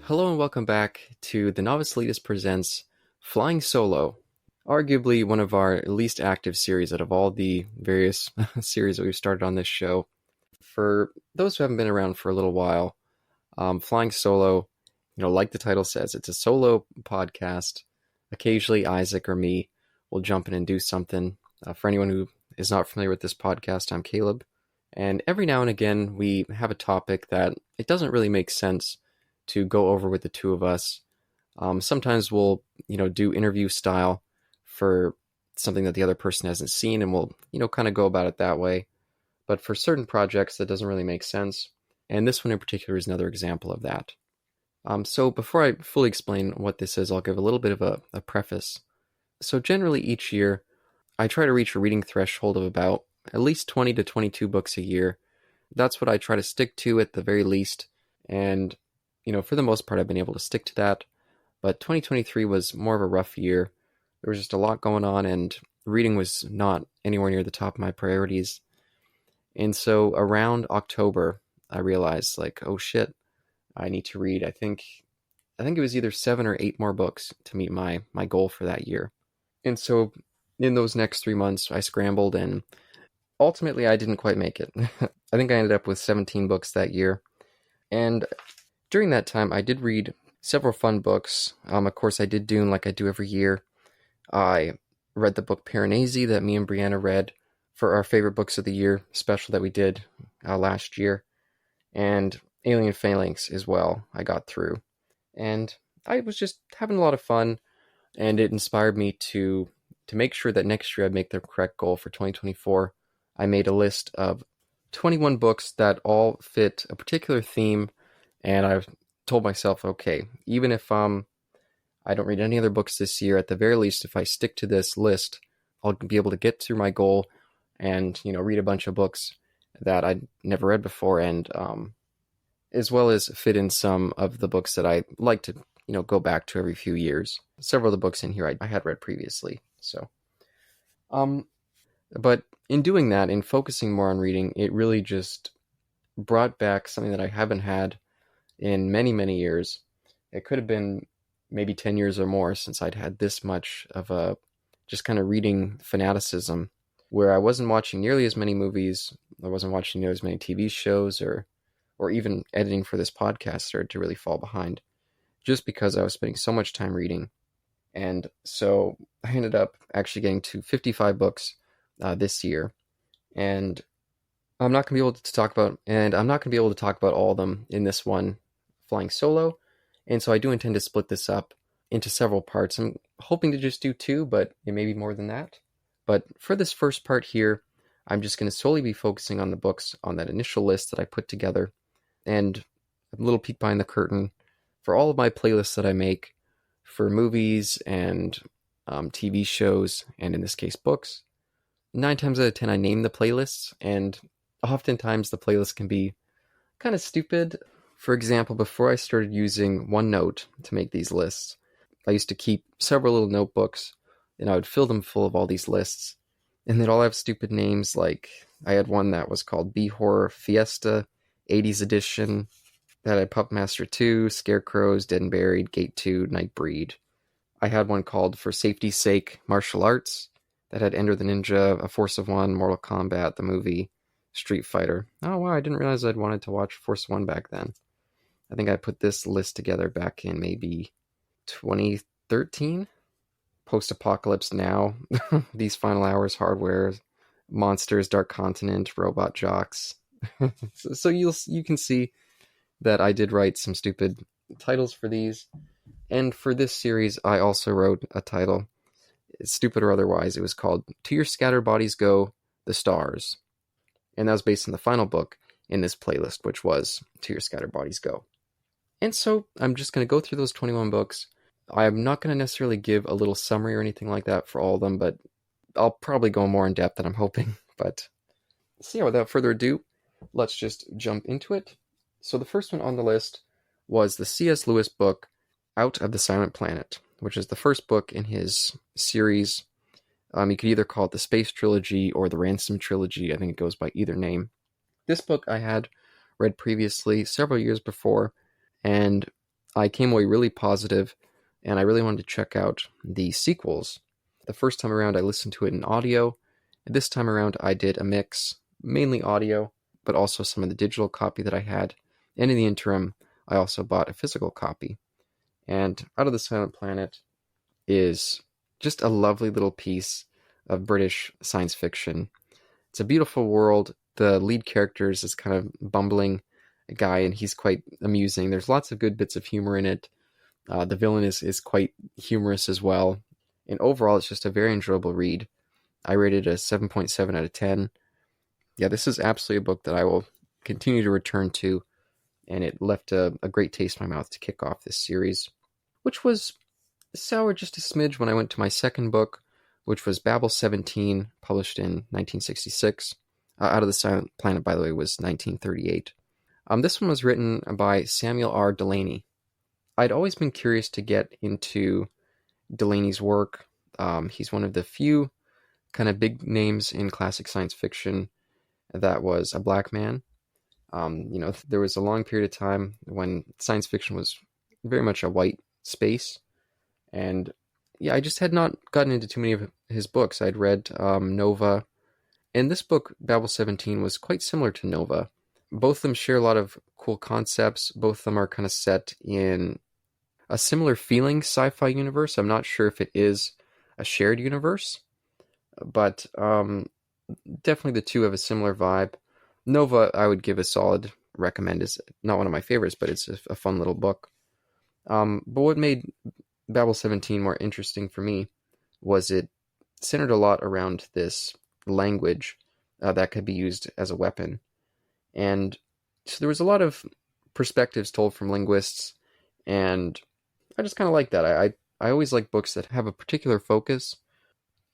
Hello and welcome back to The Novice Elitist Presents Flying Solo, arguably one of our least active series out of all the various series that we've started on this show. For those who haven't been around for a little while, Flying Solo, like the title says, it's a solo podcast. Occasionally Isaac or me will jump in and do something. For anyone who is not familiar with this podcast, I'm Caleb. And every now and again, we have a topic that it doesn't really make sense to go over with the two of us. Sometimes we'll, do interview style for something that the other person hasn't seen, and we'll, kind of go about it that way. But for certain projects, that doesn't really make sense. And this one in particular is another example of that. So before I fully explain what this is, I'll give a little bit of a preface. So generally each year, I try to reach a reading threshold of about at least 20 to 22 books a year. That's what I try to stick to at the very least. And for the most part, I've been able to stick to that. But 2023 was more of a rough year. There was just a lot going on, and reading was not anywhere near the top of my priorities. And so around October, I realized, oh shit, I need to read. I think it was either 7 or 8 more books to meet my goal for that year. And so in those next 3 months, I scrambled, and ultimately I didn't quite make it. I think I ended up with 17 books that year. And during that time, I did read several fun books. Of course, I did Dune like I do every year. I read the book Piranesi that me and Brianna read for our favorite books of the year special that we did last year. And Alien Phalanx as well, I got through. And I was just having a lot of fun, and it inspired me to make sure that next year I'd make the correct goal for 2024. I made a list of 21 books that all fit a particular theme. And I've told myself, okay, even if I don't read any other books this year, at the very least, if I stick to this list, I'll be able to get through my goal and, read a bunch of books that I'd never read before, and as well as fit in some of the books that I like to, go back to every few years. Several of the books in here I had read previously. So, but in doing that, in focusing more on reading, it really just brought back something that I haven't had in many, many years. It could have been maybe 10 years or more since I'd had this much of a just kind of reading fanaticism, where I wasn't watching nearly as many movies, I wasn't watching nearly as many TV shows, or even editing for this podcast started to really fall behind, just because I was spending so much time reading. And so I ended up actually getting to 55 books this year, and I'm not going to be able to talk about all of them in this one Flying Solo, and so I do intend to split this up into several parts. I'm hoping to just do 2, but it may be more than that. But for this first part here, I'm just going to solely be focusing on the books on that initial list that I put together, and a little peek behind the curtain for all of my playlists that I make for movies and TV shows, and in this case books. 9 times out of 10 I name the playlists, and oftentimes the playlist can be kind of stupid. For example, before I started using OneNote to make these lists, I used to keep several little notebooks, and I would fill them full of all these lists. And they'd all have stupid names, like I had one that was called B-Horror Fiesta, 80s Edition, that had Pup Master 2, Scarecrows, Dead and Buried, Gate 2, Nightbreed. I had one called For Safety's Sake, Martial Arts, that had Enter the Ninja, A Force of One, Mortal Kombat, the movie, Street Fighter. Oh wow, I didn't realize I'd wanted to watch Force of One back then. I think I put this list together back in maybe 2013. Post-Apocalypse Now, These Final Hours, Hardware, Monsters, Dark Continent, Robot Jocks. so you can see that I did write some stupid titles for these. And for this series, I also wrote a title, stupid or otherwise. It was called To Your Scattered Bodies Go, The Stars. And that was based on the final book in this playlist, which was To Your Scattered Bodies Go. And so I'm just going to go through those 21 books. I'm not going to necessarily give a little summary or anything like that for all of them, but I'll probably go more in depth than I'm hoping. But so yeah, without further ado, let's just jump into it. So the first one on the list was the C.S. Lewis book, Out of the Silent Planet, which is the first book in his series. You could either call it the Space Trilogy or the Ransom Trilogy. I think it goes by either name. This book I had read previously, several years before, and I came away really positive, and I really wanted to check out the sequels. The first time around, I listened to it in audio. This time around, I did a mix, mainly audio, but also some of the digital copy that I had. And in the interim, I also bought a physical copy. And Out of the Silent Planet is just a lovely little piece of British science fiction. It's a beautiful world. The lead character is this kind of bumbling guy, and he's quite amusing. There's lots of good bits of humor in it. The villain is quite humorous as well. And overall, it's just a very enjoyable read. I rated it a 7.7 out of 10. Yeah, this is absolutely a book that I will continue to return to, and it left a great taste in my mouth to kick off this series, which was sour just a smidge when I went to my second book, which was Babel 17, published in 1966. Out of the Silent Planet, by the way, was 1938. This one was written by Samuel R. Delany. I'd always been curious to get into Delany's work. He's one of the few kind of big names in classic science fiction that was a black man. There was a long period of time when science fiction was very much a white space. And yeah, I just had not gotten into too many of his books. I'd read Nova. And this book, Babel 17, was quite similar to Nova. Both of them share a lot of cool concepts. Both of them are kind of set in a similar feeling sci-fi universe. I'm not sure if it is a shared universe, but definitely the two have a similar vibe. Nova, I would give a solid recommend. Is not one of my favorites, but it's a fun little book. But what made Babel 17 more interesting for me was it centered a lot around this language that could be used as a weapon. And so there was a lot of perspectives told from linguists, and I just kind of like that. I always like books that have a particular focus,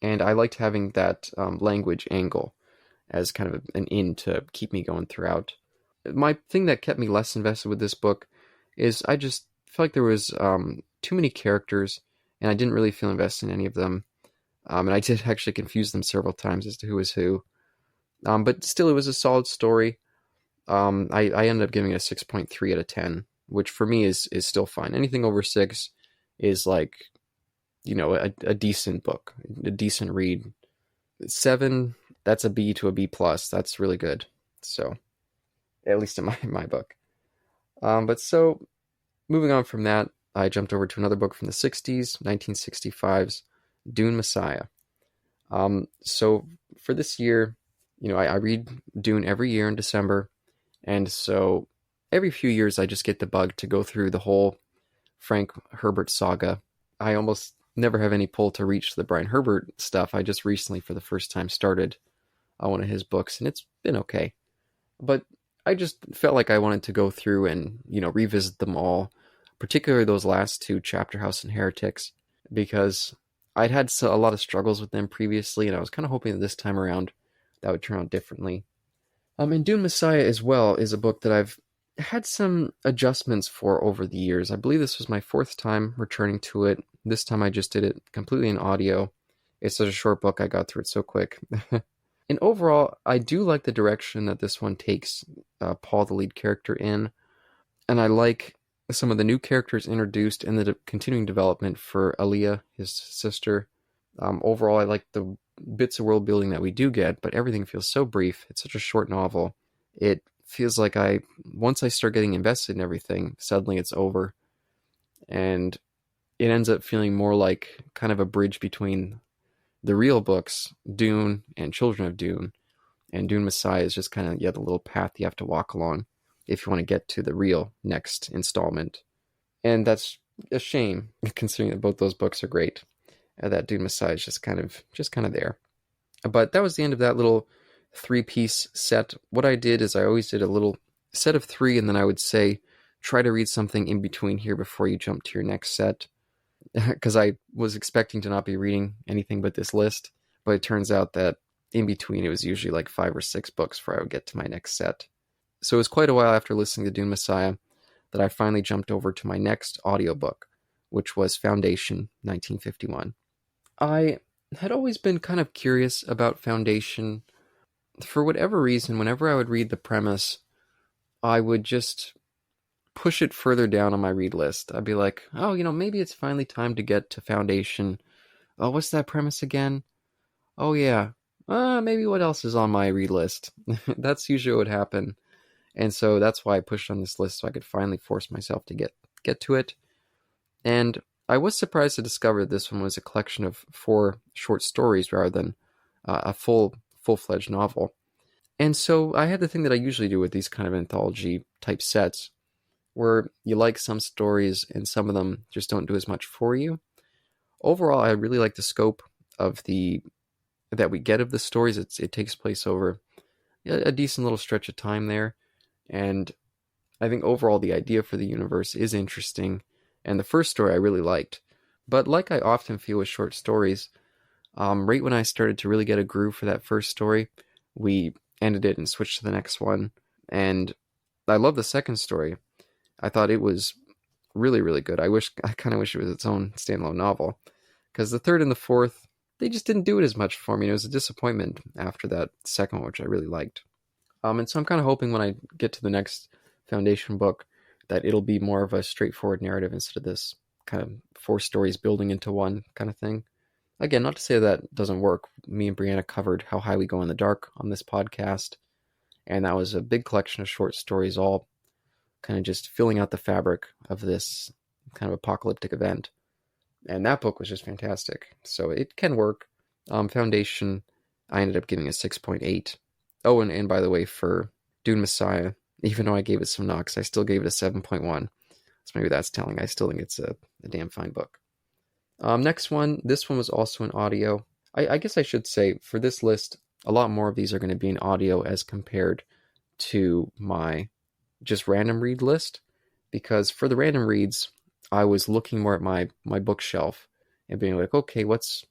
and I liked having that language angle as kind of an in to keep me going throughout. My thing that kept me less invested with this book is I just felt like there was too many characters, and I didn't really feel invested in any of them. And I did actually confuse them several times as to who was who. But still, it was a solid story. I ended up giving it a 6.3 out of 10, which for me is still fine. Anything over 6 is like, a decent book, a decent read. 7, that's a B to a B plus. That's really good. So, at least in my book. But so, moving on from that, I jumped over to another book from the 60s, 1965's Dune Messiah. So for this year, I read Dune every year in December. And so every few years, I just get the bug to go through the whole Frank Herbert saga. I almost never have any pull to reach the Brian Herbert stuff. I just recently, for the first time, started one of his books, and it's been okay. But I just felt like I wanted to go through and, revisit them all, particularly those last two, Chapter House and Heretics, because I'd had a lot of struggles with them previously, and I was kind of hoping that this time around that would turn out differently. And Dune Messiah as well is a book that I've had some adjustments for over the years. I believe this was my 4th time returning to it. This time I just did it completely in audio. It's such a short book, I got through it so quick. And overall, I do like the direction that this one takes Paul, the lead character, in. And I like some of the new characters introduced and the continuing development for Aaliyah, his sister. Overall, I like the bits of world building that we do get, but everything feels so brief. It's such a short novel. It feels like once I start getting invested in everything, suddenly it's over. And it ends up feeling more like kind of a bridge between the real books, Dune and Children of Dune. And Dune Messiah is just kind of, the little path you have to walk along if you want to get to the real next installment. And that's a shame, considering that both those books are great. That Dune Messiah is just kind of there. But that was the end of that little 3-piece set. What I did is I always did a little set of 3, and then I would say, try to read something in between here before you jump to your next set. Because I was expecting to not be reading anything but this list, but it turns out that in between it was usually like 5 or 6 books before I would get to my next set. So it was quite a while after listening to Dune Messiah that I finally jumped over to my next audiobook, which was Foundation, 1951. I had always been kind of curious about Foundation. For whatever reason, whenever I would read the premise, I would just push it further down on my read list. I'd be like, oh, maybe it's finally time to get to Foundation. Oh, what's that premise again? Oh, yeah. Maybe what else is on my read list? That's usually what would happen. And so that's why I pushed on this list so I could finally force myself to get to it. And I was surprised to discover this one was a collection of 4 short stories rather than a full-fledged novel. And so I had the thing that I usually do with these kind of anthology type sets, where you like some stories and some of them just don't do as much for you. Overall, I really like the scope of that we get of the stories. It takes place over a decent little stretch of time there, and I think overall the idea for the universe is interesting, and the first story I really liked. But like I often feel with short stories, right when I started to really get a groove for that first story, we ended it and switched to the next one. And I love the second story. I thought it was really, really good. I kind of wish it was its own standalone novel, because the third and the fourth, they just didn't do it as much for me. It was a disappointment after that second one, which I really liked. And so I'm kind of hoping when I get to the next Foundation book that it'll be more of a straightforward narrative instead of this kind of 4 stories building into one kind of thing. Again, not to say that doesn't work. Me and Brianna covered How High We Go in the Dark on this podcast, and that was a big collection of short stories, all kind of just filling out the fabric of this kind of apocalyptic event. And that book was just fantastic. So it can work. Foundation, I ended up giving a 6.8. Oh, and by the way, for Dune Messiah, even though I gave it some knocks, I still gave it a 7.1. So maybe that's telling. I still think it's a damn fine book. Next one, this one was also in audio. I guess I should say, for this list, a lot more of these are going to be in audio as compared to my just random read list, because for the random reads, I was looking more at my bookshelf and being like, okay, what's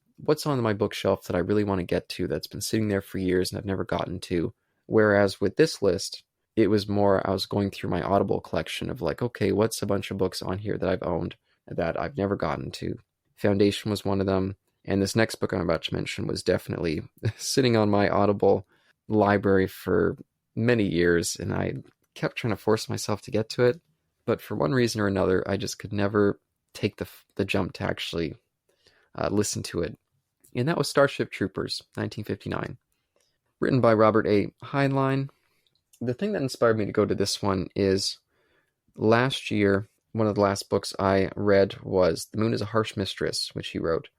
on my bookshelf that I really want to get to that's been sitting there for years and I've never gotten to. Whereas with this list, it was more, I was going through my Audible collection of like, okay, what's a bunch of books on here that I've owned that I've never gotten to. Foundation was one of them, and this next book I'm about to mention was definitely sitting on my Audible library for many years, and I kept trying to force myself to get to it, but for one reason or another, I just could never take the jump to actually listen to it. And that was Starship Troopers, 1959. Written by Robert A. Heinlein. The thing that inspired me to go to this one is last year, one of the last books I read was The Moon is a Harsh Mistress, which he wrote.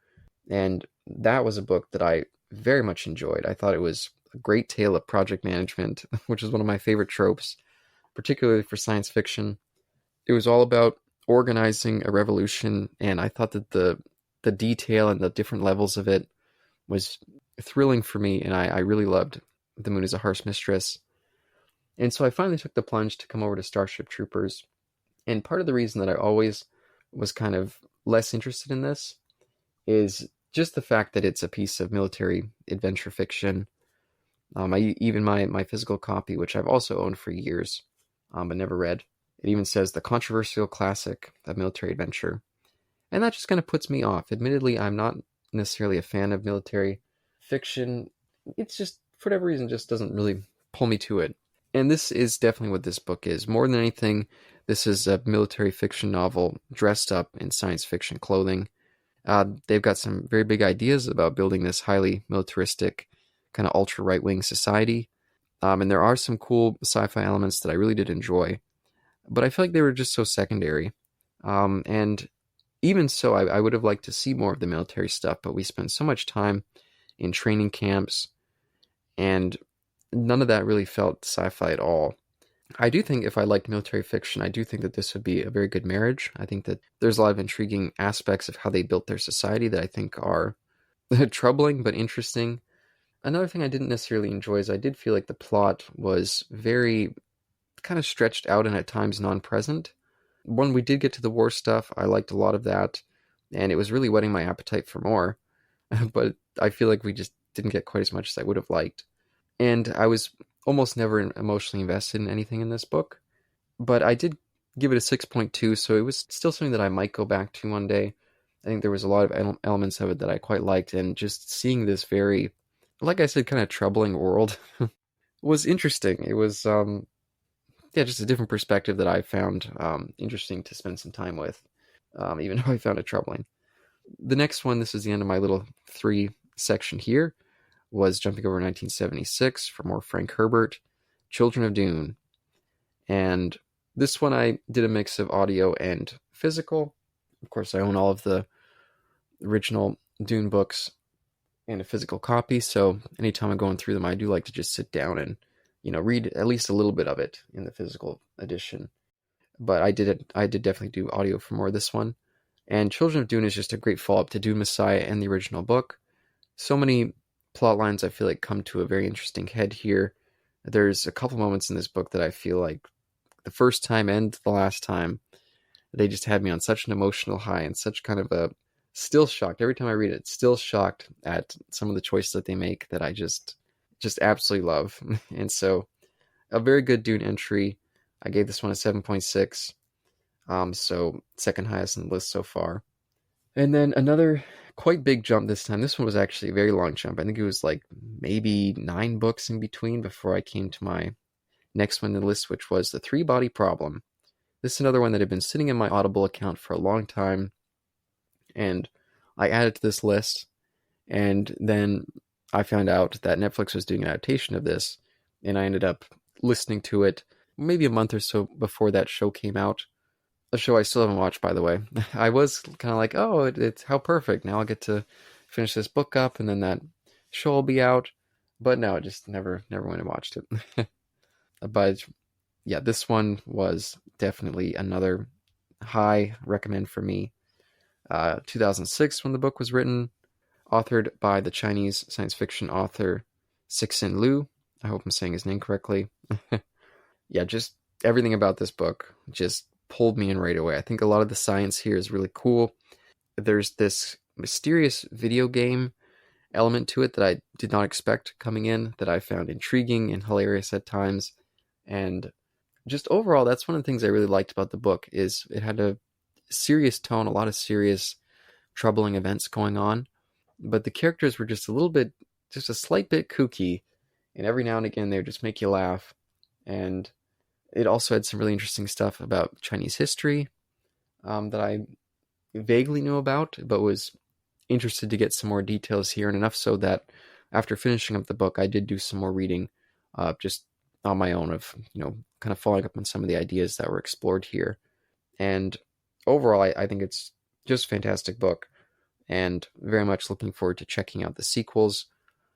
And that was a book that I very much enjoyed. I thought it was a great tale of project management, which is one of my favorite tropes, particularly for science fiction. It was all about organizing a revolution, and I thought that the detail and the different levels of it was thrilling for me, and I really loved The Moon is a Harsh Mistress. And so I finally took the plunge to come over to Starship Troopers. And part of the reason that I always was kind of less interested in this is just the fact that it's a piece of military adventure fiction. Even my physical copy, which I've also owned for years, but never read, it even says the controversial classic of military adventure. And that just kind of puts me off. Admittedly, I'm not necessarily a fan of military fiction. It's just, for whatever reason, just doesn't really pull me to it. And this is definitely what this book is. More than anything, this is a military fiction novel dressed up in science fiction clothing. They've got some very big ideas about building this highly militaristic, kind of ultra right-wing society. And there are some cool sci-fi elements that I really did enjoy. But I feel like they were just so secondary. And even so, I would have liked to see more of the military stuff, but we spent so much time in training camps, and none of that really felt sci-fi at all. I do think if I liked military fiction, I do think that this would be a very good marriage. I think that there's a lot of intriguing aspects of how they built their society that I think are troubling but interesting. Another thing I didn't necessarily enjoy is I did feel like the plot was very kind of stretched out and at times non-present. When we did get to the war stuff, I liked a lot of that, and it was really whetting my appetite for more. But I feel like we just didn't get quite as much as I would have liked. And I was almost never emotionally invested in anything in this book. But I did give it a 6.2, so it was still something that I might go back to one day. I think there was a lot of elements of it that I quite liked, and just seeing this very, like I said, kind of troubling world was interesting. It was yeah, just a different perspective that I found interesting to spend some time with, even though I found it troubling. The next one, this is the end of my little 3 section here, was jumping over 1976 for more Frank Herbert, Children of Dune. And this one I did a mix of audio and physical. Of course, I own all of the original Dune books in a physical copy, so anytime I'm going through them, I do like to just sit down and, read at least a little bit of it in the physical edition. But I did definitely do audio for more of this one. And Children of Dune is just a great follow-up to Dune Messiah and the original book. So many plot lines I feel like come to a very interesting head here. There's a couple moments in this book that I feel like the first time and the last time, they just had me on such an emotional high and such kind of a still shocked. Every time I read it, still shocked at some of the choices that they make that I just absolutely love. And so a very good Dune entry. I gave this one a 7.6. So second highest in the list so far. And then another quite big jump this time. This one was actually a very long jump. I think it was like maybe 9 books in between before I came to my next one in the list, which was The Three-Body Problem. This is another one that had been sitting in my Audible account for a long time, and I added to this list, and then I found out that Netflix was doing an adaptation of this, and I ended up listening to it maybe a month or so before that show came out. A show I still haven't watched, by the way. I was kind of like, oh, it's how perfect. Now I'll get to finish this book up, and then that show will be out. But no, I just never went and watched it. But yeah, this one was definitely another high recommend for me. 2006 when the book was written, authored by the Chinese science fiction author Cixin Liu. I hope I'm saying his name correctly. Yeah, just everything about this book just pulled me in right away. I think a lot of the science here is really cool. There's this mysterious video game element to it that I did not expect coming in, that I found intriguing and hilarious at times. And just overall, that's one of the things I really liked about the book, is it had a serious tone, a lot of serious, troubling events going on. But the characters were just just a slight bit kooky. And every now and again, they would just make you laugh. And it also had some really interesting stuff about Chinese history that I vaguely knew about, but was interested to get some more details here, and enough so that after finishing up the book, I did do some more reading just on my own of, kind of following up on some of the ideas that were explored here. And overall, I think it's just a fantastic book, and very much looking forward to checking out the sequels.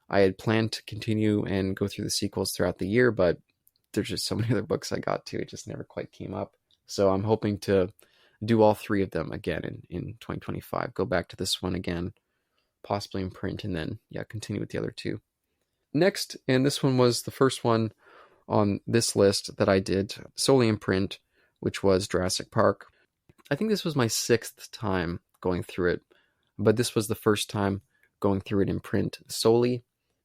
I had planned to continue and go through the sequels throughout the year, but there's just so many other books I got to, it just never quite came up. So I'm hoping to do all 3 of them again in 2025. Go back to this one again, possibly in print, and then, continue with the other 2. Next, and this one was the first one on this list that I did solely in print, which was Jurassic Park. I think this was my 6th time going through it, but this was the first time going through it in print solely.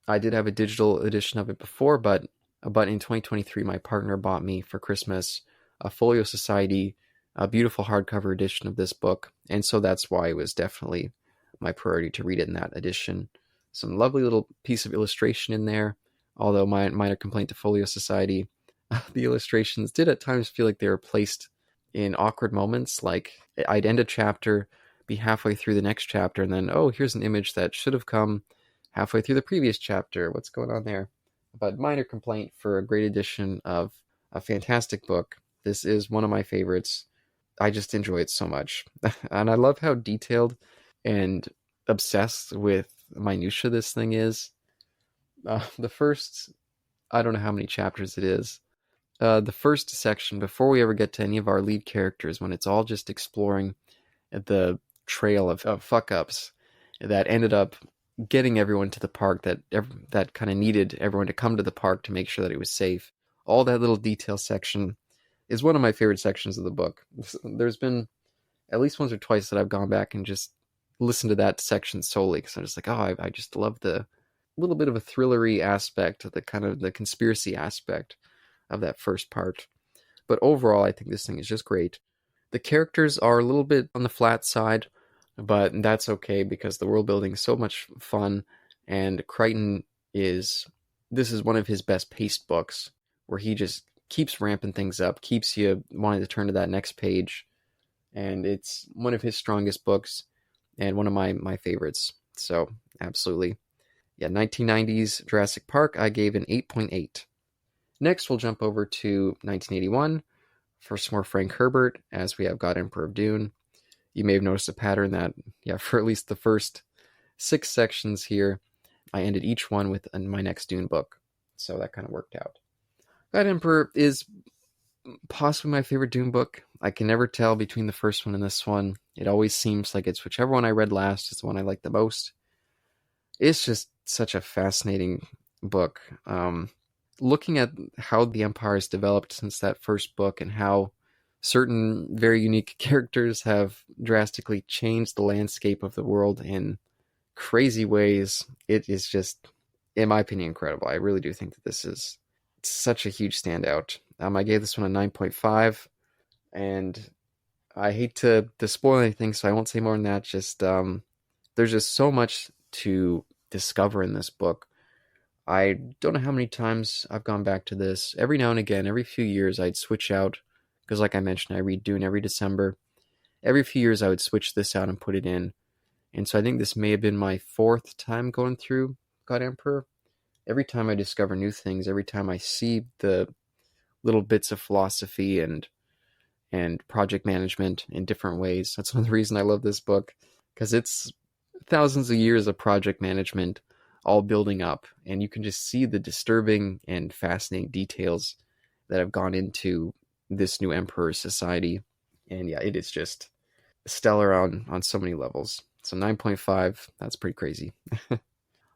I did have a digital edition of it before, but in 2023, my partner bought me for Christmas a Folio Society, a beautiful hardcover edition of this book, and so that's why it was definitely my priority to read it in that edition. Some lovely little piece of illustration in there, although my minor complaint to Folio Society, the illustrations did at times feel like they were placed in awkward moments, like I'd end a chapter, be halfway through the next chapter, and then, oh, here's an image that should have come halfway through the previous chapter. What's going on there? But minor complaint for a great edition of a fantastic book. This is one of my favorites. I just enjoy it so much. And I love how detailed and obsessed with minutia this thing is. The first, I don't know how many chapters it is. The first section, before we ever get to any of our lead characters, when it's all just exploring the trail of fuck-ups that ended up getting everyone to the park, that kind of needed everyone to come to the park to make sure that it was safe. All that little detail section is one of my favorite sections of the book. There's been at least once or twice that I've gone back and just listened to that section solely, because I'm just like, oh, I just love the little bit of a thrillery aspect, the kind of the conspiracy aspect of that first part. But overall, I think this thing is just great. The characters are a little bit on the flat side, but that's okay because the world building is so much fun, and Crichton this is one of his best paced books, where he just keeps ramping things up, keeps you wanting to turn to that next page. And it's one of his strongest books and one of my favorites. So, absolutely. Yeah, 1990s Jurassic Park, I gave an 8.8. Next, we'll jump over to 1981 for some more Frank Herbert, as we have God Emperor of Dune. You may have noticed a pattern that, yeah, for at least the first 6 sections here, I ended each one with my next Dune book. So that kind of worked out. God Emperor is possibly my favorite Dune book. I can never tell between the first one and this one. It always seems like it's whichever one I read last is the one I like the most. It's just such a fascinating book. Looking at how the Empire has developed since that first book and how certain very unique characters have drastically changed the landscape of the world in crazy ways, it is just, in my opinion, incredible. I really do think that this is such a huge standout. I gave this one a 9.5, and I hate to spoil anything, so I won't say more than that. Just there's just so much to discover in this book. I don't know how many times I've gone back to this. Every now and again, every few years, I'd switch out, because like I mentioned, I read Dune every December. Every few years, I would switch this out and put it in. And so I think this may have been my 4th time going through God Emperor. Every time I discover new things, every time I see the little bits of philosophy and project management in different ways. That's one of the reasons I love this book, because it's thousands of years of project management all building up, and you can just see the disturbing and fascinating details that have gone into this new Emperor's society. And yeah, it is just stellar on so many levels. So 9.5, that's pretty crazy.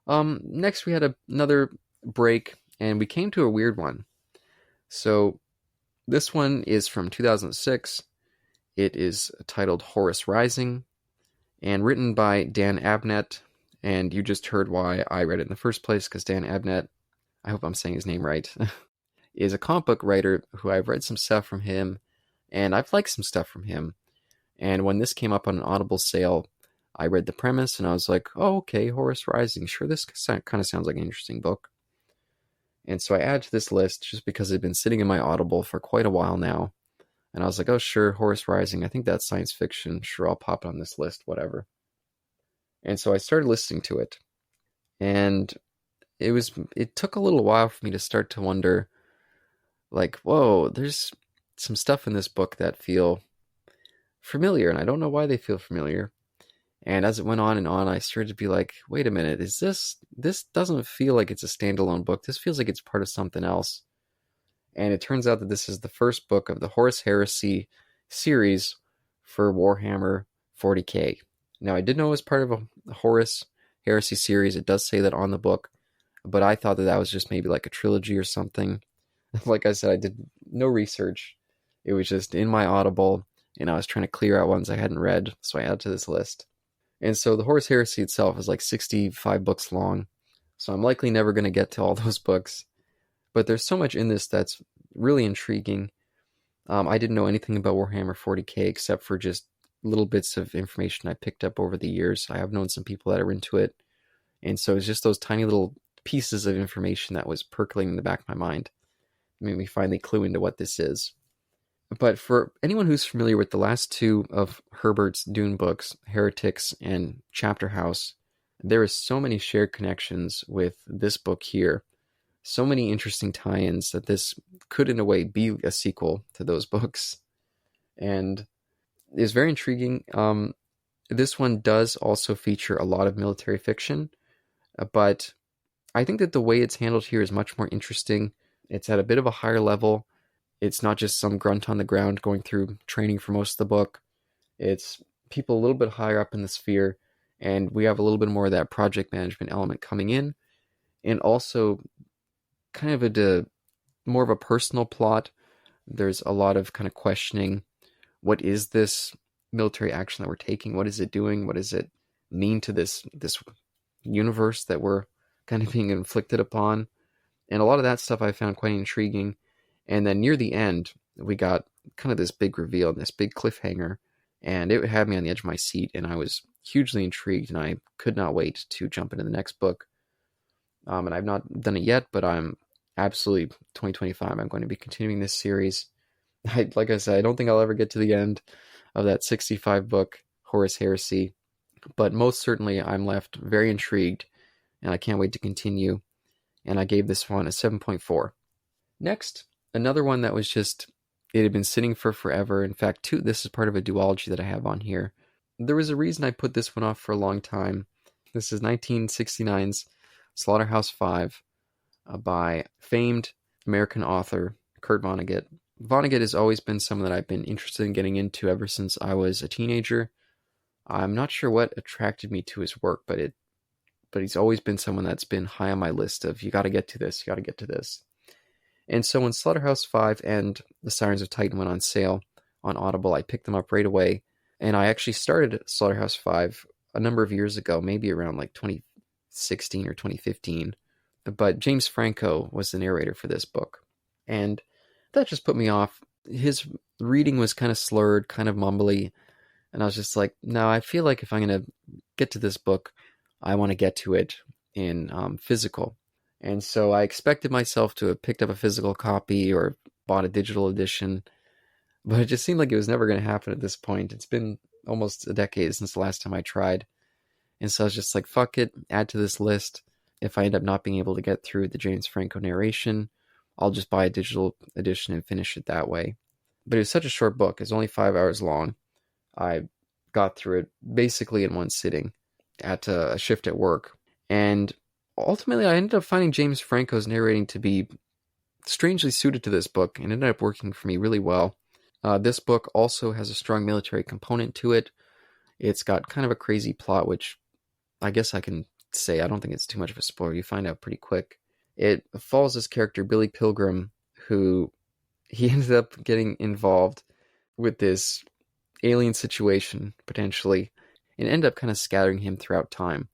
Next we had another break, and we came to a weird one. So this one is from 2006. It is titled Horus Rising, and written by Dan Abnett. And you just heard why I read it in the first place, because Dan Abnett, I hope I'm saying his name right, is a comic book writer who I've read some stuff from him, and I've liked some stuff from him. And when this came up on an Audible sale, I read the premise, and I was like, oh, okay, Horus Rising. Sure, this kind of sounds like an interesting book. And so I added to this list just because it had been sitting in my Audible for quite a while now. And I was like, oh, sure, Horus Rising. I think that's science fiction. Sure, I'll pop it on this list, whatever. And so I started listening to it. And it took a little while for me to start to wonder, like, whoa, there's some stuff in this book that feel familiar, and I don't know why they feel familiar. And as it went on and on, I started to be like, wait a minute, this doesn't feel like it's a standalone book. This feels like it's part of something else. And it turns out that this is the first book of the Horus Heresy series for Warhammer 40k. Now, I did know it was part of a Horus Heresy series. It does say that on the book, but I thought that was just maybe like a trilogy or something. Like I said, I did no research. It was just in my Audible, and I was trying to clear out ones I hadn't read, so I added to this list. And so the Horus Heresy itself is like 65 books long, so I'm likely never going to get to all those books. But there's so much in this that's really intriguing. I didn't know anything about Warhammer 40k except for just little bits of information I picked up over the years. I have known some people that are into it, and so it's just those tiny little pieces of information that was percolating in the back of my mind. It made me finally clue into what this is. But for anyone who's familiar with the last 2 of Herbert's Dune books, Heretics and Chapter House, there is so many shared connections with this book here. So many interesting tie-ins that this could, in a way, be a sequel to those books. And it's very intriguing. This one does also feature a lot of military fiction, but I think that the way it's handled here is much more interesting. It's at a bit of a higher level. It's not just some grunt on the ground going through training for most of the book. It's people a little bit higher up in the sphere, and we have a little bit more of that project management element coming in, and also kind of more of a personal plot. There's a lot of kind of questioning, what is this military action that we're taking? What is it doing? What does it mean to this universe that we're kind of being inflicted upon? And a lot of that stuff I found quite intriguing. And then near the end, we got kind of this big reveal, this big cliffhanger, and it had me on the edge of my seat, and I was hugely intrigued, and I could not wait to jump into the next book. And I've not done it yet, but I'm absolutely 2025, I'm going to be continuing this series. Like I said, I don't think I'll ever get to the end of that 65 book Horus Heresy, but most certainly I'm left very intrigued, and I can't wait to continue. And I gave this one a 7.4. Next, another one that was just, it had been sitting for forever. In fact, this is part of a duology that I have on here. There was a reason I put this one off for a long time. This is 1969's Slaughterhouse-Five by famed American author Kurt Vonnegut. Vonnegut has always been someone that I've been interested in getting into ever since I was a teenager. I'm not sure what attracted me to his work, but he's always been someone that's been high on my list of, you got to get to this, you got to get to this. And so when Slaughterhouse-Five and The Sirens of Titan went on sale on Audible, I picked them up right away. And I actually started Slaughterhouse-Five a number of years ago, maybe around like 2016 or 2015. But James Franco was the narrator for this book. And that just put me off. His reading was kind of slurred, kind of mumbly. And I was just like, no, I feel like if I'm going to get to this book, I want to get to it in physical. And so I expected myself to have picked up a physical copy or bought a digital edition. But it just seemed like it was never going to happen at this point. It's been almost a decade since the last time I tried. And so I was just like, fuck it, add to this list. If I end up not being able to get through the James Franco narration, I'll just buy a digital edition and finish it that way. But it was such a short book. It's only 5 hours long. I got through it basically in one sitting at a shift at work. And ultimately, I ended up finding James Franco's narrating to be strangely suited to this book and ended up working for me really well. This book also has a strong military component to it. It's got kind of a crazy plot, which I guess I can say, I don't think it's too much of a spoiler. You find out pretty quick. It follows this character, Billy Pilgrim, who he ended up getting involved with this alien situation, potentially, and end up kind of scattering him throughout time.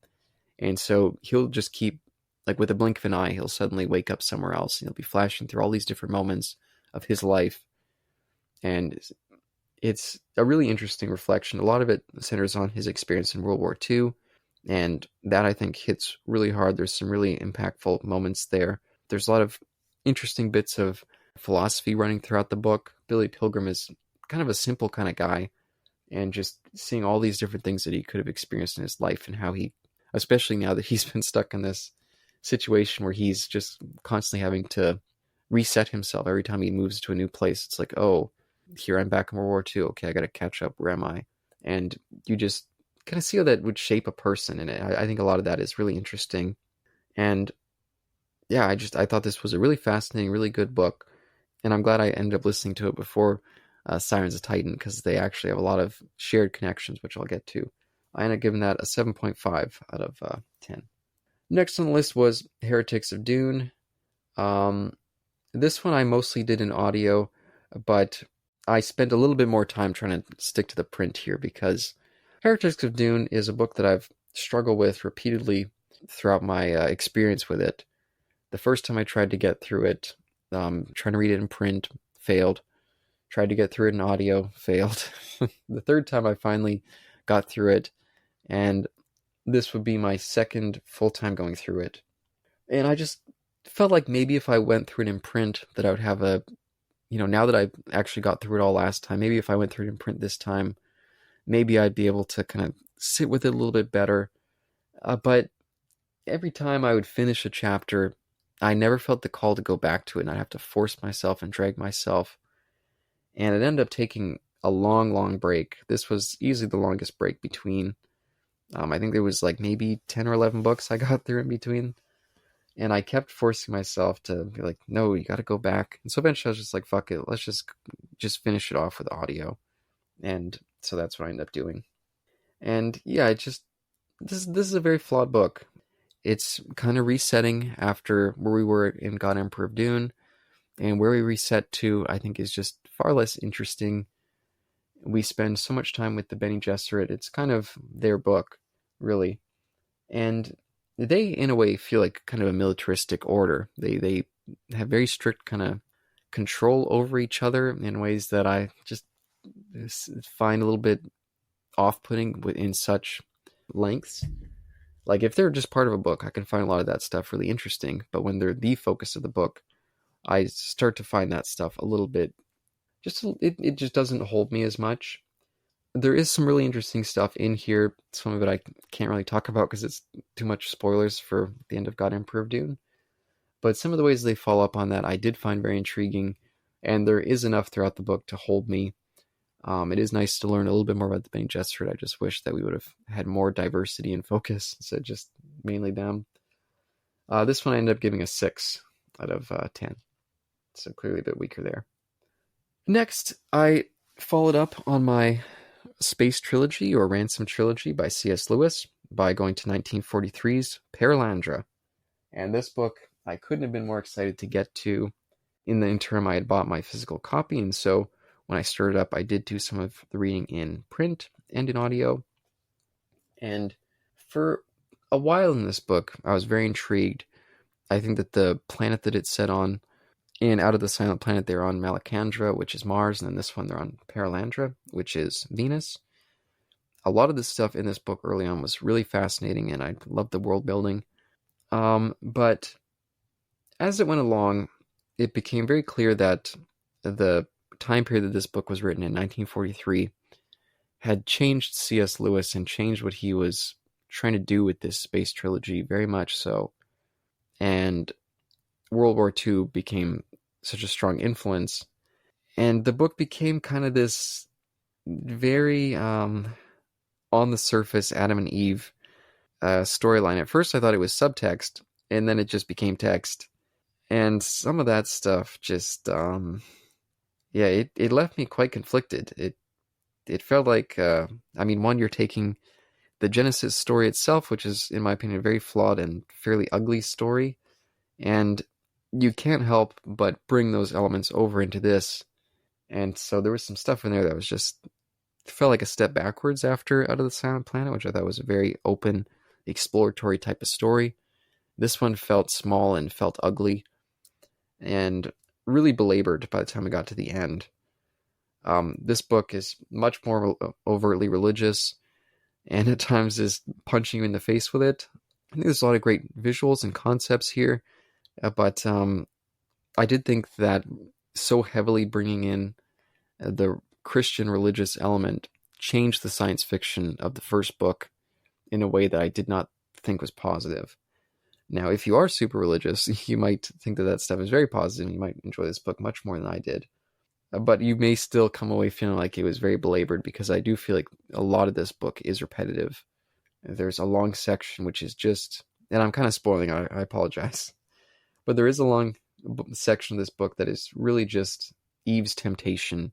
And so he'll just keep, like with a blink of an eye, he'll suddenly wake up somewhere else. And he'll be flashing through all these different moments of his life. And it's a really interesting reflection. A lot of it centers on his experience in World War II. And that, I think, hits really hard. There's some really impactful moments there. There's a lot of interesting bits of philosophy running throughout the book. Billy Pilgrim is kind of a simple kind of guy. And just seeing all these different things that he could have experienced in his life and how he, especially now that he's been stuck in this situation where he's just constantly having to reset himself every time he moves to a new place. It's like, oh, here I'm back in World War II. Okay, I got to catch up. Where am I? And you just kind of see how that would shape a person. And I think a lot of that is really interesting. And yeah, I thought this was a really fascinating, really good book. And I'm glad I ended up listening to it before Sirens of Titan, because they actually have a lot of shared connections, which I'll get to. I ended up giving that a 7.5 out of 10. Next on the list was Heretics of Dune. This one I mostly did in audio, but I spent a little bit more time trying to stick to the print here, because Heretics of Dune is a book that I've struggled with repeatedly throughout my experience with it. The first time I tried to get through it, trying to read it in print, failed. Tried to get through it in audio, failed. The third time I finally got through it, and this would be my second full time going through it. And I just felt like maybe if I went through it in print, that I would have now that I actually got through it all last time, maybe if I went through it in print this time, maybe I'd be able to kind of sit with it a little bit better. But every time I would finish a chapter, I never felt the call to go back to it, and I'd have to force myself and drag myself. And it ended up taking a long, long break. This was easily the longest break between. I think there was like maybe 10 or 11 books I got through in between. And I kept forcing myself to be like, no, you got to go back. And so eventually I was just like, fuck it, let's just finish it off with audio. And so that's what I ended up doing. And yeah, this is a very flawed book. It's kind of resetting after where we were in God Emperor of Dune. And where we reset to, I think, is just far less interesting. We spend so much time with the Bene Gesserit. It's kind of their book, really. And they, in a way, feel like kind of a militaristic order. They have very strict kind of control over each other in ways that I just find a little bit off-putting in such lengths. Like, if they're just part of a book, I can find a lot of that stuff really interesting. But when they're the focus of the book, I start to find that stuff a little bit, it just doesn't hold me as much. There is some really interesting stuff in here. Some of it I can't really talk about because it's too much spoilers for the end of God Emperor of Dune. But some of the ways they follow up on that I did find very intriguing, and there is enough throughout the book to hold me. It is nice to learn a little bit more about the Bene Gesserit. I just wish that we would have had more diversity and focus instead of just mainly them. This one I ended up giving a 6 out of 10. So clearly a bit weaker there. Next, I followed up on my Space Trilogy or Ransom Trilogy by C.S. Lewis by going to 1943's Perelandra. And this book I couldn't have been more excited to get to. In the interim, I had bought my physical copy, and so when I started up, I did do some of the reading in print and in audio. And for a while in this book, I was very intrigued. I think that the planet that it's set on, in Out of the Silent Planet, they're on Malacandra, which is Mars, and then this one they're on Perelandra, which is Venus. A lot of the stuff in this book early on was really fascinating, and I loved the world building. But as it went along, it became very clear that the time period that this book was written in, 1943, had changed C.S. Lewis and changed what he was trying to do with this space trilogy very much so. And World War II became such a strong influence. And the book became kind of this very on the surface Adam and Eve storyline. At first I thought it was subtext, and then it just became text. And some of that stuff just, it left me quite conflicted. It felt like, one, you're taking the Genesis story itself, which is, in my opinion, a very flawed and fairly ugly story, and you can't help but bring those elements over into this. And so there was some stuff in there that was just, felt like a step backwards after Out of the Silent Planet, which I thought was a very open, exploratory type of story. This one felt small and felt ugly, and really belabored by the time we got to the end. This book is much more overtly religious, and at times is punching you in the face with it. I think there's a lot of great visuals and concepts here, but I did think that so heavily bringing in the Christian religious element changed the science fiction of the first book in a way that I did not think was positive. Now, if you are super religious, you might think that stuff is very positive, and you might enjoy this book much more than I did. But you may still come away feeling like it was very belabored, because I do feel like a lot of this book is repetitive. There's a long section which is just, and I'm kind of spoiling, I apologize, but there is a long section of this book that is really just Eve's temptation.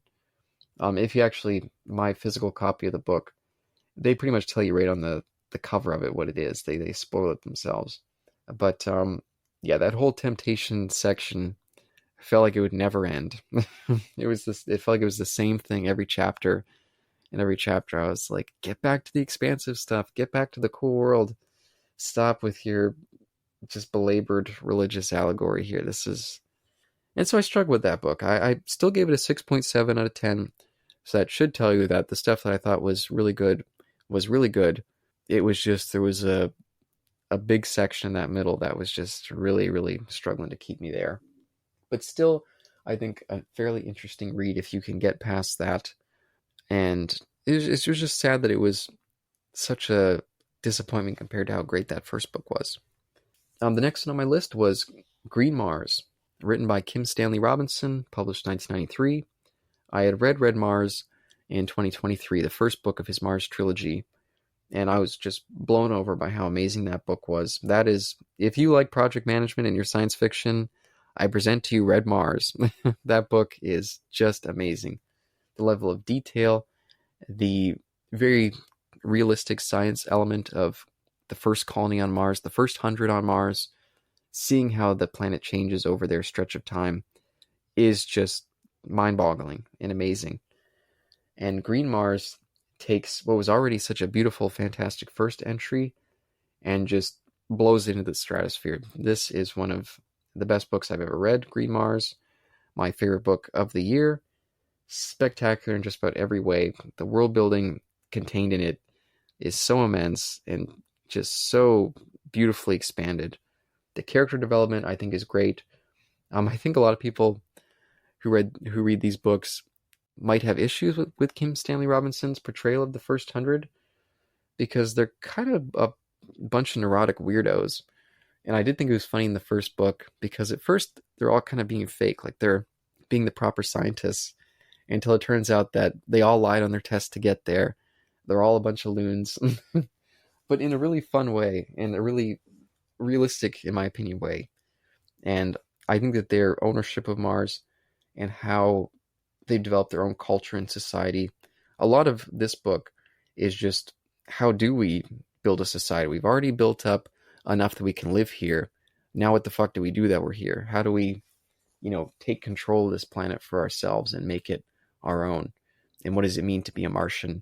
If you actually, my physical copy of the book, they pretty much tell you right on the cover of it what it is. They spoil it themselves. But that whole temptation section felt like it would never end. It felt like it was the same thing every chapter. In every chapter, I was like, get back to the expansive stuff. Get back to the cool world. Stop with your just belabored religious allegory here. And so I struggled with that book. I still gave it a 6.7 out of 10. So that should tell you that the stuff that I thought was really good was really good. It was just, there was a big section in that middle that was just really, really struggling to keep me there. But still, I think a fairly interesting read if you can get past that. And it was just sad that it was such a disappointment compared to how great that first book was. The next one on my list was Green Mars, written by Kim Stanley Robinson, published 1993. I had read Red Mars in 2023, the first book of his Mars trilogy, and I was just blown over by how amazing that book was. That is, if you like project management in your science fiction, I present to you Red Mars. That book is just amazing. The level of detail, the very realistic science element of the first colony on Mars, the first 100 on Mars, seeing how the planet changes over their stretch of time is just mind-boggling and amazing. And Green Mars takes what was already such a beautiful, fantastic first entry and just blows it into the stratosphere. This is one of the best books I've ever read, Green Mars. My favorite book of the year. Spectacular in just about every way. The world building contained in it is so immense and just so beautifully expanded. The character development, I think, is great. I think a lot of people who read these books might have issues with Kim Stanley Robinson's portrayal of the First Hundred, because they're kind of a bunch of neurotic weirdos. And I did think it was funny in the first book, because at first they're all kind of being fake, like they're being the proper scientists, until it turns out that they all lied on their test to get there. They're all a bunch of loons, but in a really fun way, and a really realistic, in my opinion, way. And I think that their ownership of Mars and how they've developed their own culture and society, a lot of this book is just, how do we build a society? We've already built up enough that we can live here. Now what the fuck do we do that we're here? How do we, take control of this planet for ourselves and make it our own? And what does it mean to be a Martian?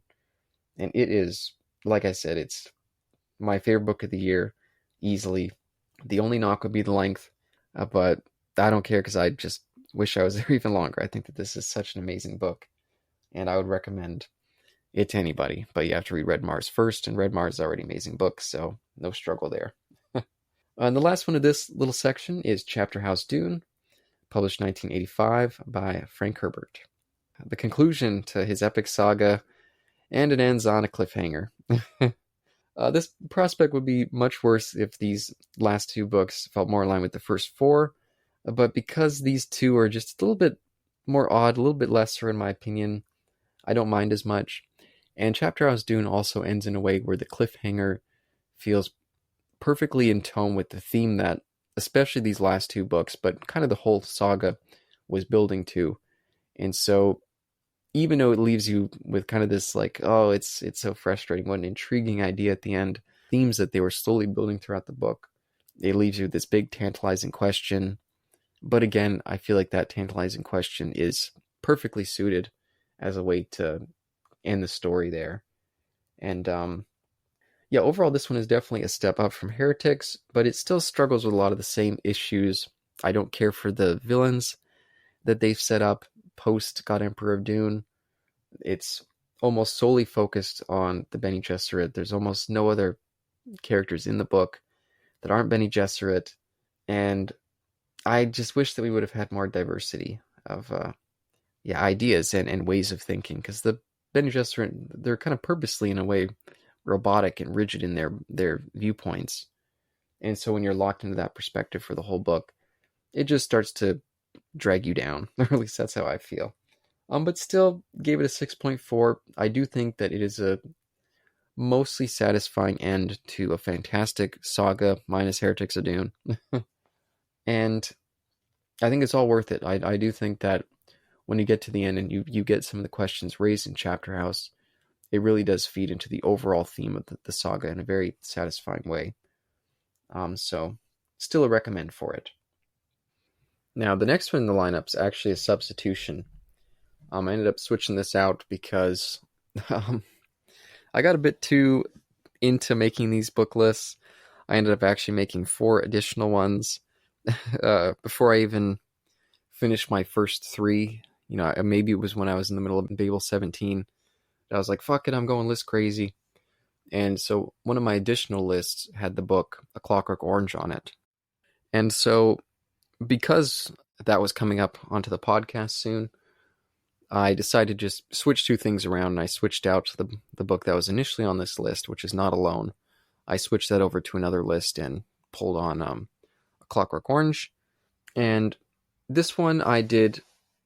And it is, like I said, it's my favorite book of the year, easily. The only knock would be the length, but I don't care, because I just wish I was there even longer. I think that this is such an amazing book, and I would recommend it to anybody. But you have to read Red Mars first, and Red Mars is already an amazing book, so no struggle there. And the last one of this little section is Chapter House Dune, published 1985 by Frank Herbert. The conclusion to his epic saga, and it ends on a cliffhanger. This prospect would be much worse if these last two books felt more in line with the first four, but because these two are just a little bit more odd, a little bit lesser in my opinion, I don't mind as much. And Chapter House Dune also ends in a way where the cliffhanger feels perfectly in tone with the theme that, especially these last two books, but kind of the whole saga was building to. And so, even though it leaves you with kind of this like, oh, it's so frustrating, what an intriguing idea at the end, themes that they were slowly building throughout the book, it leaves you with this big tantalizing question. But again, I feel like that tantalizing question is perfectly suited as a way to end the story there. And yeah, overall, this one is definitely a step up from Heretics, but it still struggles with a lot of the same issues. I don't care for the villains that they've set up post God Emperor of Dune. It's almost solely focused on the Bene Gesserit. There's almost no other characters in the book that aren't Bene Gesserit, and I just wish that we would have had more diversity of ideas and ways of thinking, because the Bene Gesserit, they're kind of purposely, in a way, robotic and rigid in their viewpoints. And so when you're locked into that perspective for the whole book, it just starts to drag you down. Or at least that's how I feel. But still gave it a 6.4. I do think that it is a mostly satisfying end to a fantastic saga minus Heretics of Dune. And I think it's all worth it. I do think that when you get to the end and you get some of the questions raised in Chapter House, it really does feed into the overall theme of the saga in a very satisfying way. So still a recommend for it. Now, the next one in the lineup's actually a substitution. I ended up switching this out because I got a bit too into making these book lists. I ended up actually making 4 additional ones before I even finished my first 3. Maybe it was when I was in the middle of Babel 17. I was like, fuck it, I'm going list crazy. And so one of my additional lists had the book A Clockwork Orange on it. And so because that was coming up onto the podcast soon, I decided to just switch 2 things around, and I switched out the book that was initially on this list, which is Not Alone. I switched that over to another list and pulled on A Clockwork Orange. And this one I did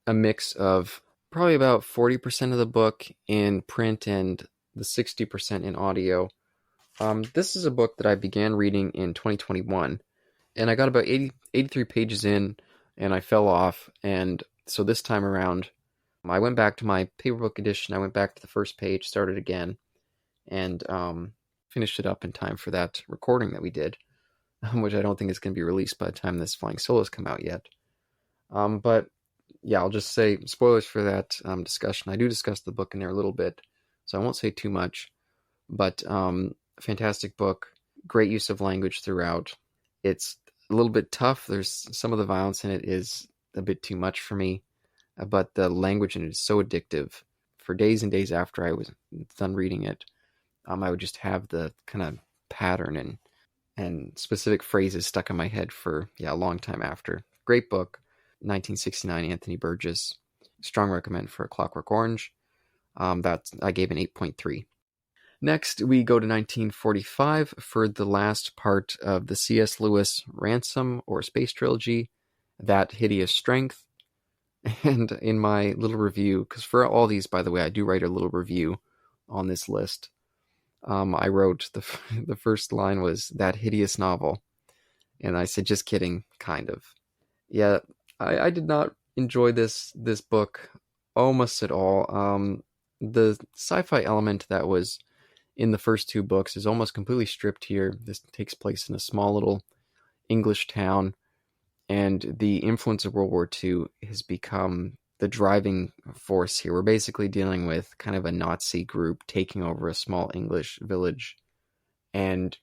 a mix of probably about 40% of the book in print and the 60% in audio. This is a book that I began reading in 2021, and I got about 83 pages in, and I fell off. And so this time around, I went back to my paperback edition. I went back to the first page, started again, and finished it up in time for that recording that we did, which I don't think is going to be released by the time this Flying Solos come out yet. But yeah, I'll just say spoilers for that discussion. I do discuss the book in there a little bit, so I won't say too much. But fantastic book, great use of language throughout. It's a little bit tough. There's some of the violence in it is a bit too much for me, but the language in it is so addictive. For days and days after I was done reading it, I would just have the kind of pattern and specific phrases stuck in my head for a long time after. Great book, 1969, Anthony Burgess. Strong recommend for A Clockwork Orange. That I gave an 8.3. Next, we go to 1945 for the last part of the C.S. Lewis Ransom or Space Trilogy, That Hideous Strength. And in my little review, because for all these, by the way, I do write a little review on this list. I wrote the first line was "that hideous novel," and I said, "Just kidding," kind of. Yeah, I did not enjoy this book almost at all. The sci-fi element that was in the first two books is almost completely stripped here. This takes place in a small little English town, and the influence of World War II has become the driving force here. We're basically dealing with kind of a Nazi group taking over a small English village. And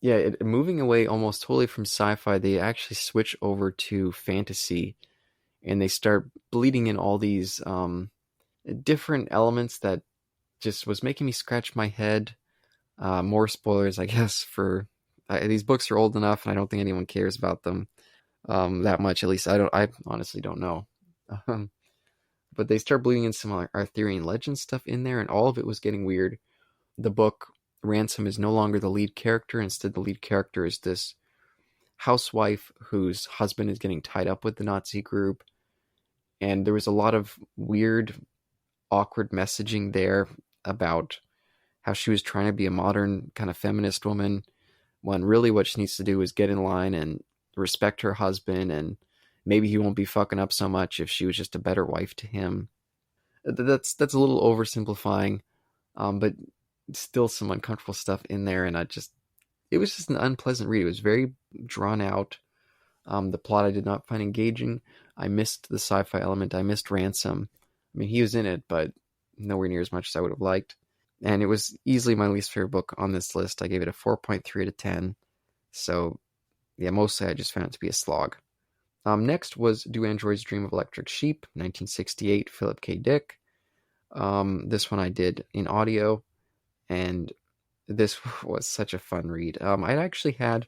yeah, moving away almost totally from sci-fi, they actually switch over to fantasy, and they start bleeding in all these different elements that just was making me scratch my head. More spoilers, I guess, for these books are old enough, and I don't think anyone cares about them that much. At least I honestly don't know. But they start bleeding in some Arthurian legend stuff in there, and all of it was getting weird. The book Ransom is no longer the lead character. Instead, the lead character is this housewife whose husband is getting tied up with the Nazi group. And there was a lot of weird, awkward messaging there about how she was trying to be a modern kind of feminist woman, when really what she needs to do is get in line and respect her husband, and maybe he won't be fucking up so much if she was just a better wife to him. That's a little oversimplifying, but still some uncomfortable stuff in there, and it was just an unpleasant read. It was very drawn out. The plot I did not find engaging. I missed the sci-fi element. I missed Ransom. I mean, he was in it, but nowhere near as much as I would have liked. And it was easily my least favorite book on this list. I gave it a 4.3 out of 10. So, yeah, mostly I just found it to be a slog. Next was Do Androids Dream of Electric Sheep, 1968, Philip K. Dick. This one I did in audio, and this was such a fun read. I'd actually had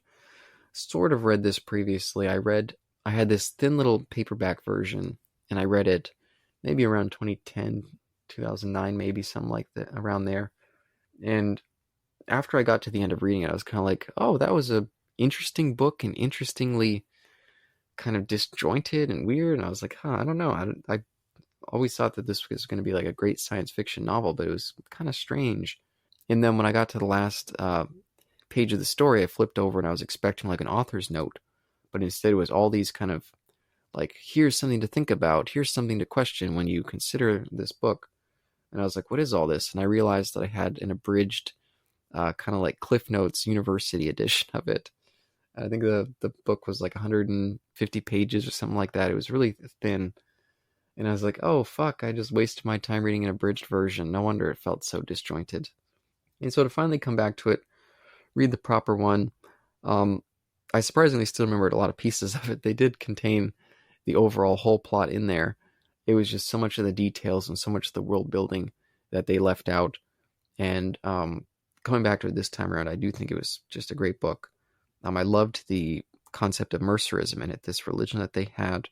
sort of read this previously. I had this thin little paperback version, and I read it maybe around 2010, 2009, maybe something like that, around there. And after I got to the end of reading it, I was kind of like, oh, that was a interesting book and interestingly kind of disjointed and weird. And I was like, I don't know. I always thought that this was going to be like a great science fiction novel, but it was kind of strange. And then when I got to the last page of the story, I flipped over and I was expecting like an author's note, but instead it was all these kind of like, here's something to think about, here's something to question when you consider this book. And I was like, what is all this? And I realized that I had an abridged kind of like Cliff Notes University edition of it. I think the book was like 150 pages or something like that. It was really thin. And I was like, oh, fuck, I just wasted my time reading an abridged version. No wonder it felt so disjointed. And so to finally come back to it, read the proper one, I surprisingly still remembered a lot of pieces of it. They did contain the overall whole plot in there. It was just so much of the details and so much of the world building that they left out. And coming back to it this time around, I do think it was just a great book. I loved the concept of mercerism in it, this religion that they had.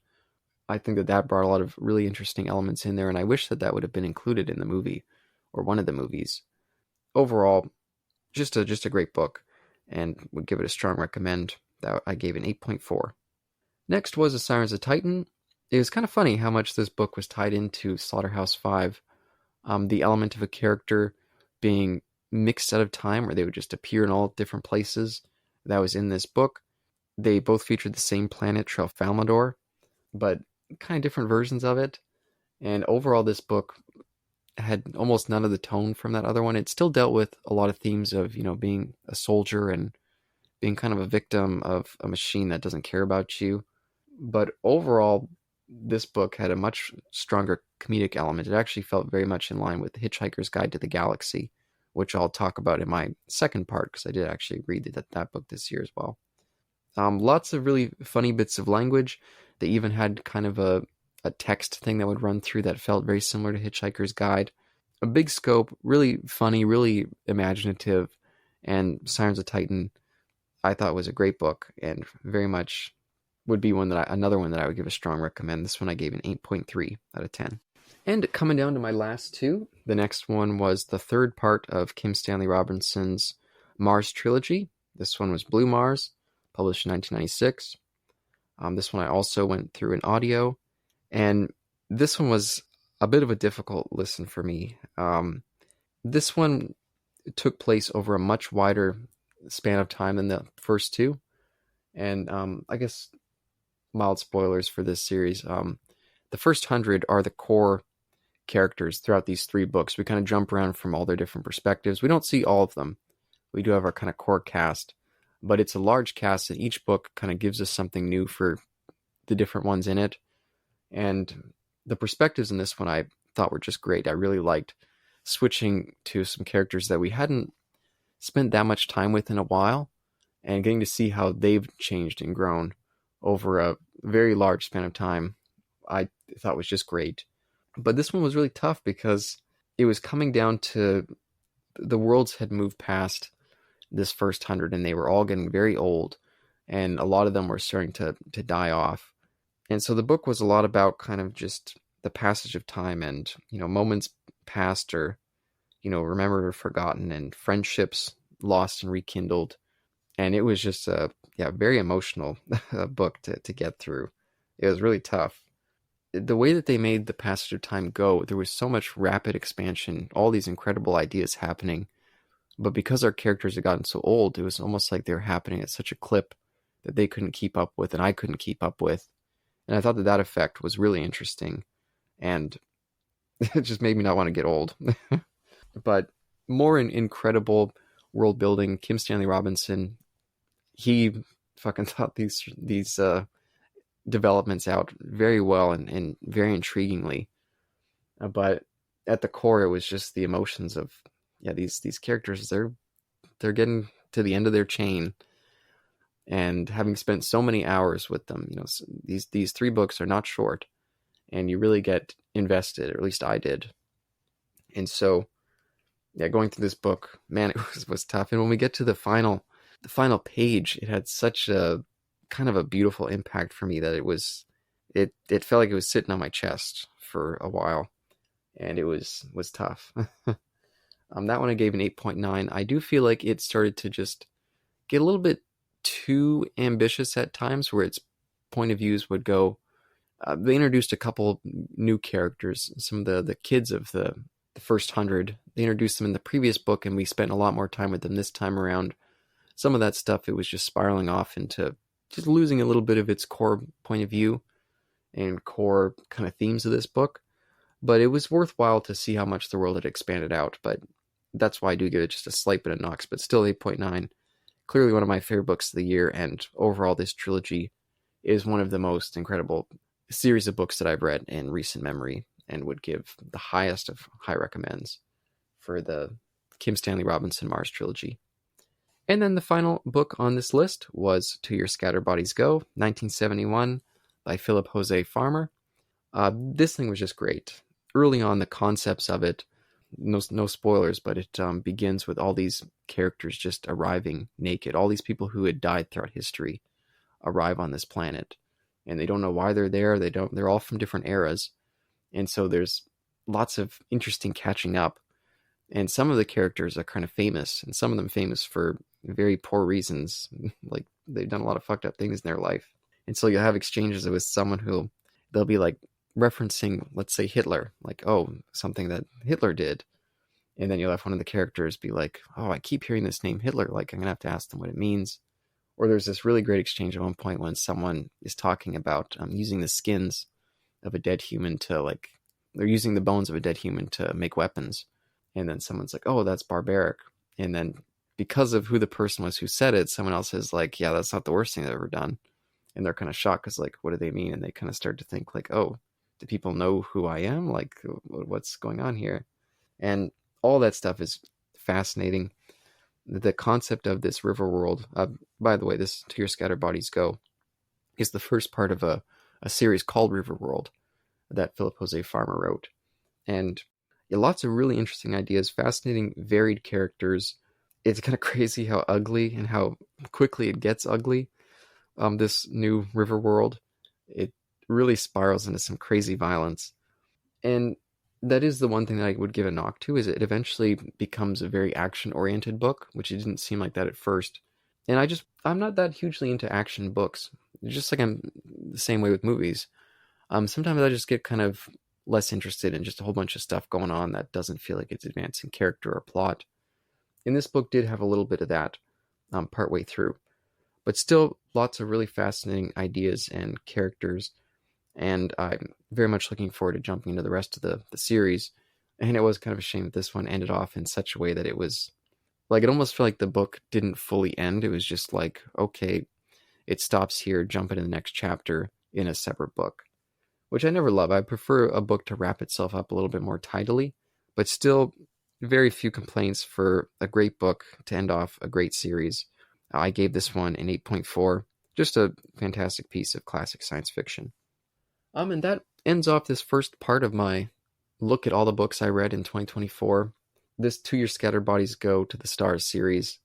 I think that brought a lot of really interesting elements in there, and I wish that would have been included in the movie, or one of the movies. Overall, just a great book, and would give it a strong recommend. That I gave an 8.4. Next was A Sirens of Titan. It was kind of funny how much this book was tied into Slaughterhouse-5. The element of a character being mixed out of time, where they would just appear in all different places, that was in this book. They both featured the same planet, Tralfamador, but kind of different versions of it. And overall, this book had almost none of the tone from that other one. It still dealt with a lot of themes of, being a soldier and being kind of a victim of a machine that doesn't care about you. But overall, this book had a much stronger comedic element. It actually felt very much in line with The Hitchhiker's Guide to the Galaxy, which I'll talk about in my second part, because I did actually read that book this year as well. Lots of really funny bits of language. They even had kind of a text thing that would run through that felt very similar to Hitchhiker's Guide. A big scope, really funny, really imaginative, And Sirens of Titan, I thought was a great book and very much would be another one that I would give a strong recommend. This one I gave an 8.3 out of 10. And coming down to my last two, the next one was the third part of Kim Stanley Robinson's Mars trilogy. This one was Blue Mars, published in 1996. This one I also went through in audio, and this one was a bit of a difficult listen for me. This one took place over a much wider span of time than the first two, and I guess mild spoilers for this series. The first 100 are the core characters throughout these three books. We kind of jump around from all their different perspectives. We don't see all of them. We do have our kind of core cast, but it's a large cast, and each book kind of gives us something new for the different ones in it. And the perspectives in this one I thought were just great. I really liked switching to some characters that we hadn't spent that much time with in a while, and getting to see how they've changed and grown over a very large span of time, I thought was just great. But this one was really tough because it was coming down to the worlds had moved past this first 100, and they were all getting very old, and a lot of them were starting to die off. And so the book was a lot about kind of just the passage of time and, moments past or, remembered or forgotten, and friendships lost and rekindled. And it was just a very emotional book to get through. It was really tough. The way that they made the passage of time go, there was so much rapid expansion, all these incredible ideas happening. But because our characters had gotten so old, it was almost like they were happening at such a clip that they couldn't keep up with, and I couldn't keep up with. And I thought that effect was really interesting. And it just made me not want to get old. But more incredible world building. Kim Stanley Robinson, he fucking thought these developments out very well and very intriguingly. But at the core, it was just the emotions of these characters. They're getting to the end of their chain, and having spent so many hours with them, these three books are not short, and you really get invested, or at least I did. And so, going through this book, man, it was tough. And when we get to the final page, it had such a kind of a beautiful impact for me that it felt like it was sitting on my chest for a while, and it was tough. That one I gave an 8.9. I do feel like it started to just get a little bit too ambitious at times, where its point of views would go. They introduced a couple new characters, some of the kids of the first 100. They introduced them in the previous book, and we spent a lot more time with them this time around. Some of that stuff, it was just spiraling off into just losing a little bit of its core point of view and core kind of themes of this book. But it was worthwhile to see how much the world had expanded out. But that's why I do give it just a slight bit of knocks, but still 8.9. Clearly one of my favorite books of the year, and overall this trilogy is one of the most incredible series of books that I've read in recent memory, and would give the highest of high recommends for the Kim Stanley Robinson Mars trilogy. And then the final book on this list was To Your Scattered Bodies Go, 1971, by Philip Jose Farmer. This thing was just great. Early on, the concepts of it, no spoilers, but it begins with all these characters just arriving naked. All these people who had died throughout history arrive on this planet, and they don't know why they're there. They're all from different eras. And so there's lots of interesting catching up. And some of the characters are kind of famous, and some of them famous for very poor reasons. Like, they've done a lot of fucked up things in their life. And so you'll have exchanges with someone who they'll be like referencing, let's say, Hitler, like, oh, something that Hitler did. And then you'll have one of the characters be like, oh, I keep hearing this name Hitler, like, I'm gonna have to ask them what it means. Or there's this really great exchange at one point when someone is talking about using the skins of a dead human to, like, they're using the bones of a dead human to make weapons. And then someone's like, oh, that's barbaric. And then because of who the person was who said it, someone else is like, yeah, that's not the worst thing I've ever done. And they're kind of shocked because, like, what do they mean? And they kind of start to think, like, oh, do people know who I am? Like, what's going on here? And all that stuff is fascinating. The concept of this river world, by the way, this To Your Scattered Bodies Go is the first part of a series called River World that Philip Jose Farmer wrote. And lots of really interesting ideas, fascinating, varied characters. it's kind of crazy how ugly and how quickly it gets ugly. This new river world, it really spirals into some crazy violence. And that is the one thing that I would give a knock to, is it eventually becomes a very action-oriented book, which it didn't seem like that at first. And I'm not that hugely into action books. Just like I'm the same way with movies. Sometimes I just get kind of less interested in just a whole bunch of stuff going on that doesn't feel like it's advancing character or plot. And this book did have a little bit of that partway through, but still lots of really fascinating ideas and characters. And I'm very much looking forward to jumping into the rest of the series. And it was kind of a shame that this one ended off in such a way that it was like, it almost felt like the book didn't fully end. It was just like, okay, it stops here, jump into the next chapter in a separate book, which I never love. I prefer a book to wrap itself up a little bit more tidily, but still very few complaints for a great book to end off a great series. I gave this one an 8.4, just a fantastic piece of classic science fiction. And that ends off this first part of my look at all the books I read in 2024. This To Your Scattered Bodies Go to the Stars series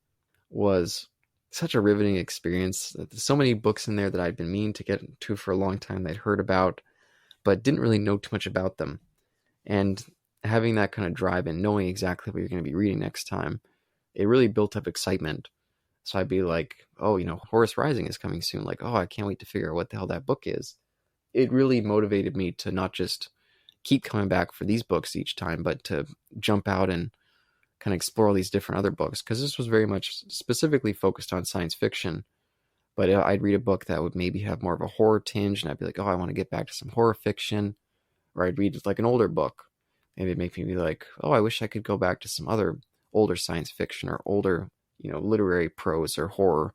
was such a riveting experience. There's so many books in there that I'd been meaning to get to for a long time that I'd heard about, but didn't really know too much about them. And having that kind of drive and knowing exactly what you're going to be reading next time, it really built up excitement. So I'd be like, oh, Horus Rising is coming soon. Like, oh, I can't wait to figure out what the hell that book is. It really motivated me to not just keep coming back for these books each time, but to jump out and kind of explore all these different other books. Because this was very much specifically focused on science fiction. But I'd read a book that would maybe have more of a horror tinge, and I'd be like, oh, I want to get back to some horror fiction. Or I'd read like an older book, and it'd make me be like, oh, I wish I could go back to some other older science fiction or older, literary prose or horror.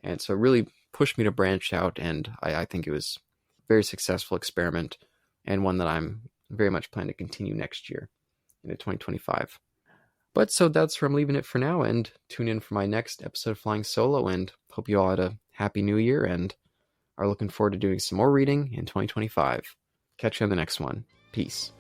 And so it really pushed me to branch out, and I think it was a very successful experiment, and one that I'm very much planning to continue next year into 2025. But so that's where I'm leaving it for now, and tune in for my next episode of Flying Solo, and hope you all had a happy new year and are looking forward to doing some more reading in 2025. Catch you on the next one. Peace.